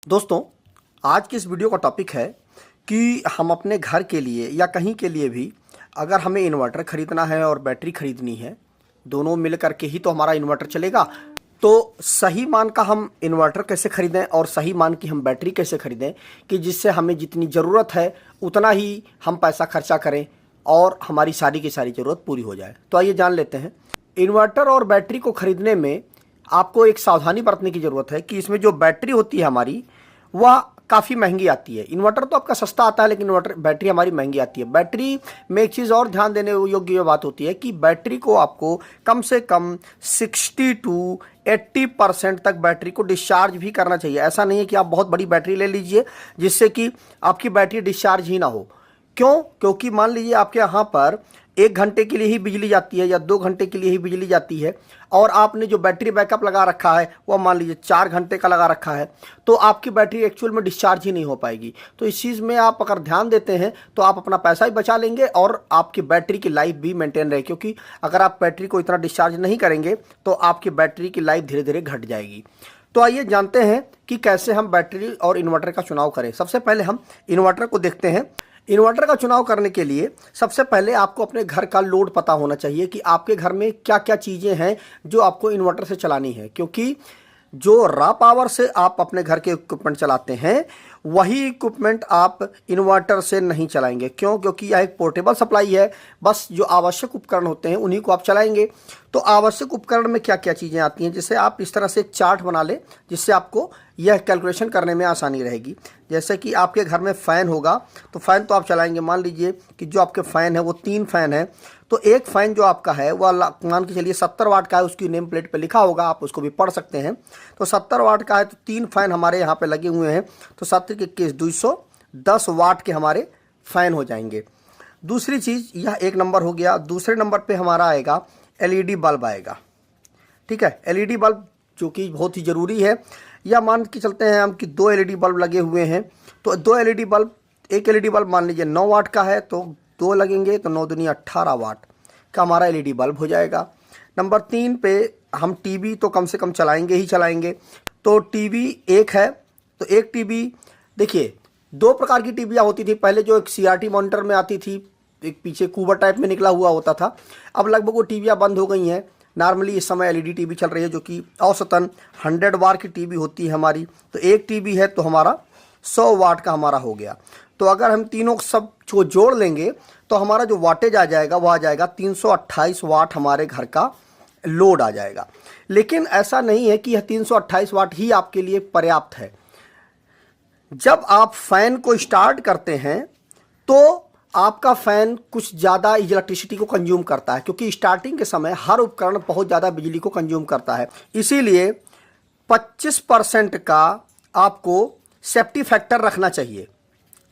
दोस्तों, आज की इस वीडियो का टॉपिक है कि हम अपने घर के लिए या कहीं के लिए भी अगर हमें इन्वर्टर ख़रीदना है और बैटरी ख़रीदनी है, दोनों मिल कर के ही तो हमारा इन्वर्टर चलेगा। तो सही मान का हम इन्वर्टर कैसे ख़रीदें और सही मान की हम बैटरी कैसे ख़रीदें कि जिससे हमें जितनी ज़रूरत है उतना ही हम पैसा खर्चा करें और हमारी सारी की सारी ज़रूरत पूरी हो जाए। तो आइए जान लेते हैं। इन्वर्टर और बैटरी को ख़रीदने में आपको एक सावधानी बरतने की ज़रूरत है कि इसमें जो बैटरी होती है हमारी वह काफ़ी महंगी आती है। इन्वर्टर तो आपका सस्ता आता है, लेकिन इन्वर्टर बैटरी हमारी महंगी आती है। बैटरी में एक चीज़ और ध्यान देने योग्य ये बात होती है कि बैटरी को आपको कम से कम 60 to 80% तक बैटरी को डिस्चार्ज भी करना चाहिए। ऐसा नहीं है कि आप बहुत बड़ी बैटरी ले लीजिए जिससे कि आपकी बैटरी डिस्चार्ज ही ना हो। क्यों? क्योंकि मान लीजिए आपके यहाँ पर 1 घंटे के लिए ही बिजली जाती है या 2 घंटे के लिए ही बिजली जाती है और आपने जो बैटरी बैकअप लगा रखा है वह मान लीजिए 4 घंटे का लगा रखा है, तो आपकी बैटरी एक्चुअल में डिस्चार्ज ही नहीं हो पाएगी। तो इस चीज़ में आप अगर ध्यान देते हैं तो आप अपना पैसा भी बचा लेंगे और आपकी बैटरी की लाइफ भी मेंटेन रहे, क्योंकि अगर आप बैटरी को इतना डिस्चार्ज नहीं करेंगे तो आपकी बैटरी की लाइफ धीरे धीरे घट जाएगी। तो आइए जानते हैं कि कैसे हम बैटरी और इन्वर्टर का चुनाव करें। सबसे पहले हम इन्वर्टर को देखते हैं। इन्वर्टर का चुनाव करने के लिए सबसे पहले आपको अपने घर का लोड पता होना चाहिए कि आपके घर में क्या क्या चीज़ें हैं जो आपको इन्वर्टर से चलानी है, क्योंकि जो रॉ पावर से आप अपने घर के इक्विपमेंट चलाते हैं वही इक्विपमेंट आप इन्वर्टर से नहीं चलाएंगे। क्यों? क्योंकि यह एक पोर्टेबल सप्लाई है। बस जो आवश्यक उपकरण होते हैं उन्हीं को आप चलाएंगे। तो आवश्यक उपकरण में क्या क्या चीज़ें आती हैं, जैसे आप इस तरह से एक चार्ट बना लें जिससे आपको यह कैलकुलेशन करने में आसानी रहेगी। जैसे कि आपके घर में फ़ैन होगा तो फ़ैन तो आप चलाएंगे। मान लीजिए कि जो आपके फ़ैन है वो 3 फ़ैन है, तो एक फ़ैन जो आपका है वह मान के चलिए 70 वाट का है, उसकी नेम प्लेट पे लिखा होगा, आप उसको भी पढ़ सकते हैं। तो 70 वाट का है तो 3 फ़ैन हमारे यहाँ पे लगे हुए हैं, तो 7 के 21 210 वाट के हमारे फ़ैन हो जाएंगे। दूसरी चीज़, यह एक नंबर हो गया। दूसरे नंबर पे हमारा आएगा एलईडी बल्ब आएगा। ठीक है, एलईडी बल्ब जो कि बहुत ही ज़रूरी है। या मान के चलते हैं हम कि 2 एलईडी बल्ब लगे हुए हैं, तो 2 एलईडी बल्ब, एक एलईडी बल्ब मान लीजिए 9 वाट का है तो 2 लगेंगे, तो 9 दूनी 18 वाट का हमारा एलईडी बल्ब हो जाएगा। नंबर 3 पे हम टीवी तो कम से कम चलाएंगे ही चलाएंगे। तो टीवी एक है, तो एक टीवी, देखिए 2 प्रकार की टीवियाँ होती थी पहले। जो एक सीआरटी मॉनिटर में आती थी, एक पीछे कूबर टाइप में निकला हुआ होता था, अब लगभग वो टीवियाँ बंद हो गई हैं। नॉर्मली इस समय एलईडी टीवी चल रही है जो कि औसतन 100 वाट की टीवी होती है हमारी। तो एक टीवी है तो हमारा 100 वाट का हमारा हो गया। तो अगर हम तीनों सब को जोड़ लेंगे तो हमारा जो वाटेज आ जाएगा वह आ जाएगा 328 वाट हमारे घर का लोड आ जाएगा। लेकिन ऐसा नहीं है कि यह 328 वाट ही आपके लिए पर्याप्त है। जब आप फैन को स्टार्ट करते हैं तो आपका फ़ैन कुछ ज़्यादा इलेक्ट्रिसिटी को कंज्यूम करता है, क्योंकि स्टार्टिंग के समय हर उपकरण बहुत ज़्यादा बिजली को कंज्यूम करता है। इसीलिए 25% का आपको सेफ्टी फैक्टर रखना चाहिए।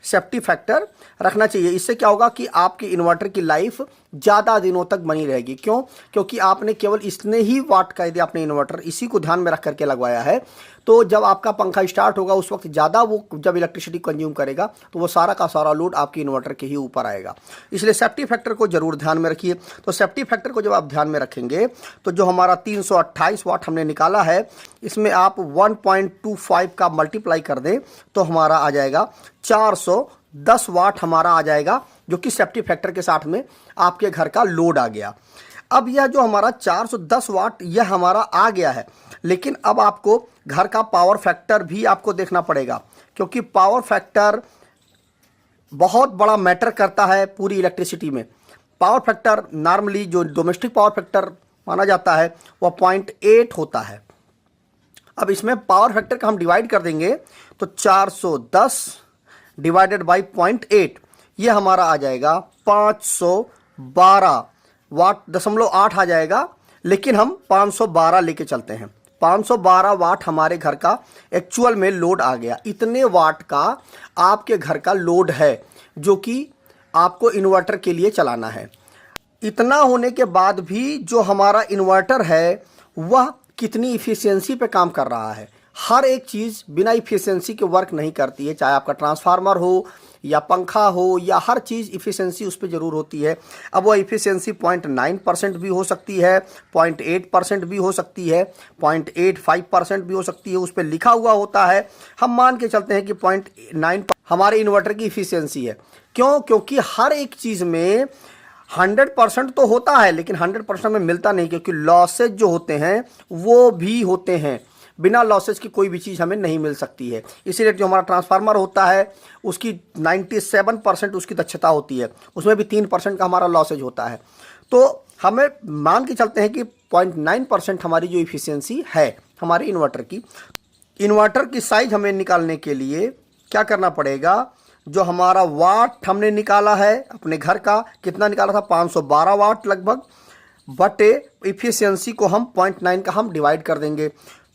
सेफ्टी फैक्टर रखना चाहिए। इससे क्या होगा कि आपके इन्वर्टर की लाइफ ज़्यादा दिनों तक बनी रहेगी। क्यों? क्योंकि आपने केवल इतने ही वाट का यदि आपने इन्वर्टर इसी को ध्यान में रख करके लगवाया है, तो जब आपका पंखा स्टार्ट होगा उस वक्त ज़्यादा वो जब इलेक्ट्रिसिटी कंज्यूम करेगा तो वो सारा का सारा लोड आपके इन्वर्टर के ही ऊपर आएगा। इसलिए सेफ्टी फैक्टर को ज़रूर ध्यान में रखिए। तो सेफ्टी फैक्टर को जब आप ध्यान में रखेंगे तो जो हमारा 328 वाट हमने निकाला है, इसमें आप 1.25 का मल्टीप्लाई कर दें तो हमारा आ जाएगा 410 वाट हमारा आ जाएगा, जो कि सेफ्टी फैक्टर के साथ में आपके घर का लोड आ गया। अब यह जो हमारा 410 वाट यह हमारा आ गया है, लेकिन अब आपको घर का पावर फैक्टर भी आपको देखना पड़ेगा, क्योंकि पावर फैक्टर बहुत बड़ा मैटर करता है पूरी इलेक्ट्रिसिटी में। पावर फैक्टर नॉर्मली जो डोमेस्टिक पावर फैक्टर माना जाता है वह 0.8 होता है। अब इसमें पावर फैक्टर का हम डिवाइड कर देंगे तो 410 डिवाइडेड बाई 0.8 ये हमारा आ जाएगा 512 वाट, 0.8 आ जाएगा, लेकिन हम 512 लेके चलते हैं। 512 वाट हमारे घर का एक्चुअल में लोड आ गया। इतने वाट का आपके घर का लोड है जो कि आपको इन्वर्टर के लिए चलाना है। इतना होने के बाद भी जो हमारा इन्वर्टर है वह कितनी इफ़िशियंसी पे काम कर रहा है। हर एक चीज़ बिना इफिशियंसी के वर्क नहीं करती है, चाहे आपका ट्रांसफार्मर हो या पंखा हो या हर चीज़ इफिशियंसी उस पर ज़रूर होती है। अब वो इफिशियंसी 0.9% भी हो सकती है, 0.8% भी हो सकती है, 0.85% भी हो सकती है, उस पर लिखा हुआ होता है। हम मान के चलते हैं कि 0.9 हमारे इन्वर्टर की इफिशियंसी है। क्यों? क्योंकि हर एक चीज़ में 100% तो होता है, लेकिन 100% में मिलता नहीं, क्योंकि लॉसेज जो होते हैं वो भी होते हैं। बिना लॉसेज की कोई भी चीज़ हमें नहीं मिल सकती है। इसीलिए जो हमारा ट्रांसफार्मर होता है उसकी 97% उसकी दक्षता होती है, उसमें भी 3% का हमारा लॉसेज होता है। तो हमें मान के चलते हैं कि 0.9% हमारी जो इफिशियंसी है हमारे इन्वर्टर की। इन्वर्टर की साइज हमें निकालने के लिए क्या करना पड़ेगा? जो हमारा वाट हमने निकाला है अपने घर का, कितना निकाला था? 512 वाट लगभग, बटे इफिशियंसी को हम 0.9 का हम डिवाइड कर देंगे,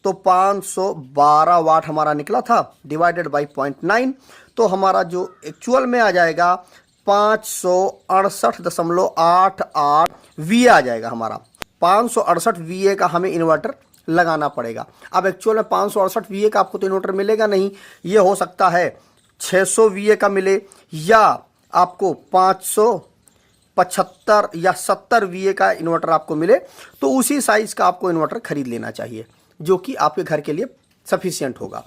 तो 512 वाट हमारा निकला था, डिवाइडेड बाई 0.9, तो हमारा जो एक्चुअल में आ जाएगा 568.88 VA आ जाएगा हमारा। 568 VA का हमें इन्वर्टर लगाना पड़ेगा। अब एक्चुअल में 568 VA का आपको तो इन्वर्टर मिलेगा नहीं, ये हो सकता है 600 VA का मिले, या आपको 575 या 70 VA का इन्वर्टर आपको मिले, तो उसी साइज का आपको इन्वर्टर खरीद लेना चाहिए, जो कि आपके घर के लिए सफिशिएंट होगा।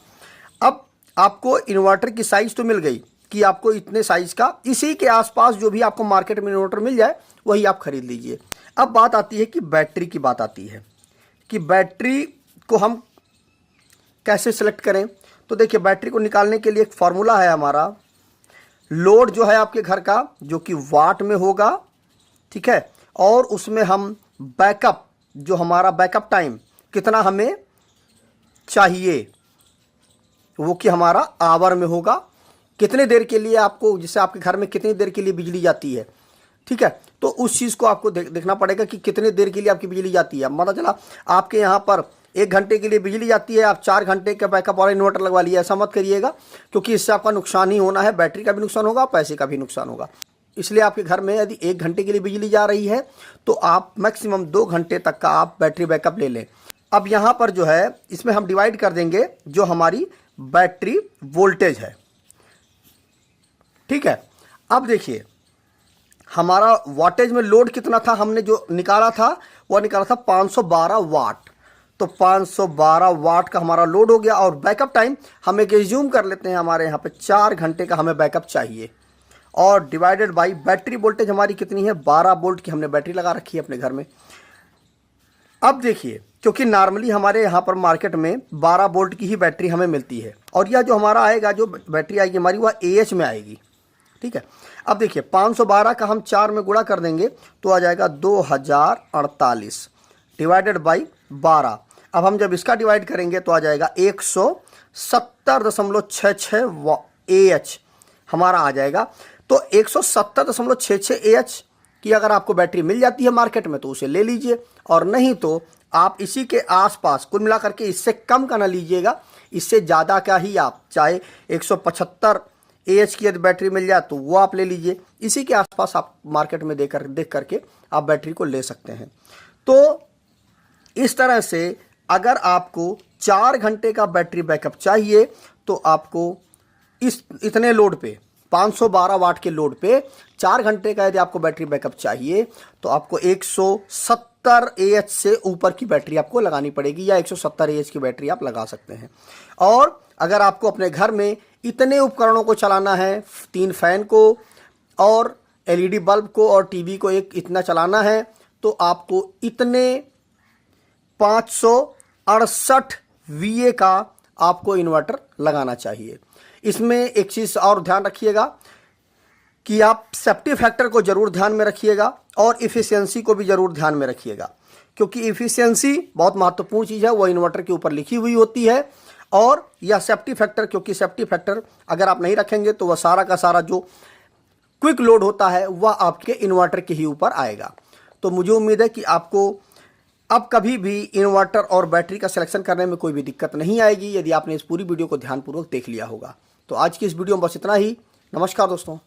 अब आपको इन्वर्टर की साइज तो मिल गई कि आपको इतने साइज का, इसी के आसपास जो भी आपको मार्केट में इन्वर्टर मिल जाए वही आप खरीद लीजिए। अब बात आती है कि बैटरी की बात आती है कि बैटरी को हम कैसे सेलेक्ट करें। तो देखिए, बैटरी को निकालने के लिए एक फॉर्मूला है हमारा। लोड जो है आपके घर का, जो कि वाट में होगा, ठीक है, और उसमें हम बैकअप, जो हमारा बैकअप टाइम कितना हमें चाहिए, वो कि हमारा आवर में होगा, कितने देर के लिए आपको, जैसे आपके घर में कितनी देर के लिए बिजली जाती है, ठीक है, तो उस चीज़ को आपको देखना पड़ेगा कि कितने देर के लिए आपकी बिजली जाती है। पता चला आपके यहाँ पर 1 घंटे के लिए बिजली जाती है, आप 4 घंटे का बैकअप वाला इन्वर्टर लगवा लिया, ऐसा मत करिएगा, क्योंकि इससे आपका नुकसान ही होना है, बैटरी का भी नुकसान होगा, पैसे का भी नुकसान होगा। इसलिए आपके घर में यदि 1 घंटे के लिए बिजली जा रही है तो आप मैक्सिमम 2 घंटे तक का आप बैटरी बैकअप ले लें। अब यहाँ पर जो है, इसमें हम डिवाइड कर देंगे जो हमारी बैटरी वोल्टेज है, ठीक है। अब देखिए, हमारा वाटेज में लोड कितना था, हमने जो निकाला था वो निकाला था 512 वाट, तो 512 वाट का हमारा लोड हो गया। और बैकअप टाइम हम एक एज्यूम कर लेते हैं, हमारे यहाँ पे 4 घंटे का हमें बैकअप चाहिए, और डिवाइडेड बाई बैटरी वोल्टेज हमारी कितनी है, 12 वोल्ट की हमने बैटरी लगा रखी है अपने घर में। अब देखिए, क्योंकि नॉर्मली हमारे यहाँ पर मार्केट में 12 वोल्ट की ही बैटरी हमें मिलती है, और यह जो हमारा आएगा, जो बैटरी आएगी हमारी, वह AH में आएगी, ठीक है। अब देखिए, 512 का हम 4 में गुणा कर देंगे तो आ जाएगा 2048 डिवाइडेड बाई 12। अब हम जब इसका डिवाइड करेंगे तो आ जाएगा 170.66 AH हमारा आ जाएगा। तो 170.66 AH की अगर आपको बैटरी मिल जाती है मार्केट में तो उसे ले लीजिए, और नहीं तो आप इसी के आसपास, कुल मिलाकर के इससे कम का ना लीजिएगा, इससे ज़्यादा का ही आप, चाहे 175 AH की यदि बैटरी मिल जाए तो वो आप ले लीजिए। इसी के आसपास आप मार्केट में देख करके आप बैटरी को ले सकते हैं। तो इस तरह से अगर आपको 4 घंटे का बैटरी बैकअप चाहिए तो आपको इतने लोड पे, 512 वाट के लोड पे 4 घंटे का यदि आपको बैटरी बैकअप चाहिए तो आपको 170 AH से ऊपर की बैटरी आपको लगानी पड़ेगी, या 170 AH की बैटरी आप लगा सकते हैं। और अगर आपको अपने घर में इतने उपकरणों को चलाना है, 3 फैन को और LED बल्ब को और TV को एक इतना चलाना है, तो आपको इतने 568 VA का आपको इन्वर्टर लगाना चाहिए। इसमें एक चीज़ और ध्यान रखिएगा कि आप सेफ्टी फैक्टर को ज़रूर ध्यान में रखिएगा, और इफ़िशियंसी को भी ज़रूर ध्यान में रखिएगा, क्योंकि इफ़िशियंसी बहुत महत्वपूर्ण चीज़ है, वो इन्वर्टर के ऊपर लिखी हुई होती है। और यह सेफ्टी फैक्टर, क्योंकि सेफ्टी फैक्टर अगर आप नहीं रखेंगे तो वह सारा का सारा जो क्विक लोड होता है वह आपके इन्वर्टर के ही ऊपर आएगा। तो मुझे उम्मीद है कि आपको अब कभी भी इन्वर्टर और बैटरी का सिलेक्शन करने में कोई भी दिक्कत नहीं आएगी, यदि आपने इस पूरी वीडियो को ध्यानपूर्वक देख लिया होगा। तो आज की इस वीडियो में बस इतना ही। नमस्कार दोस्तों।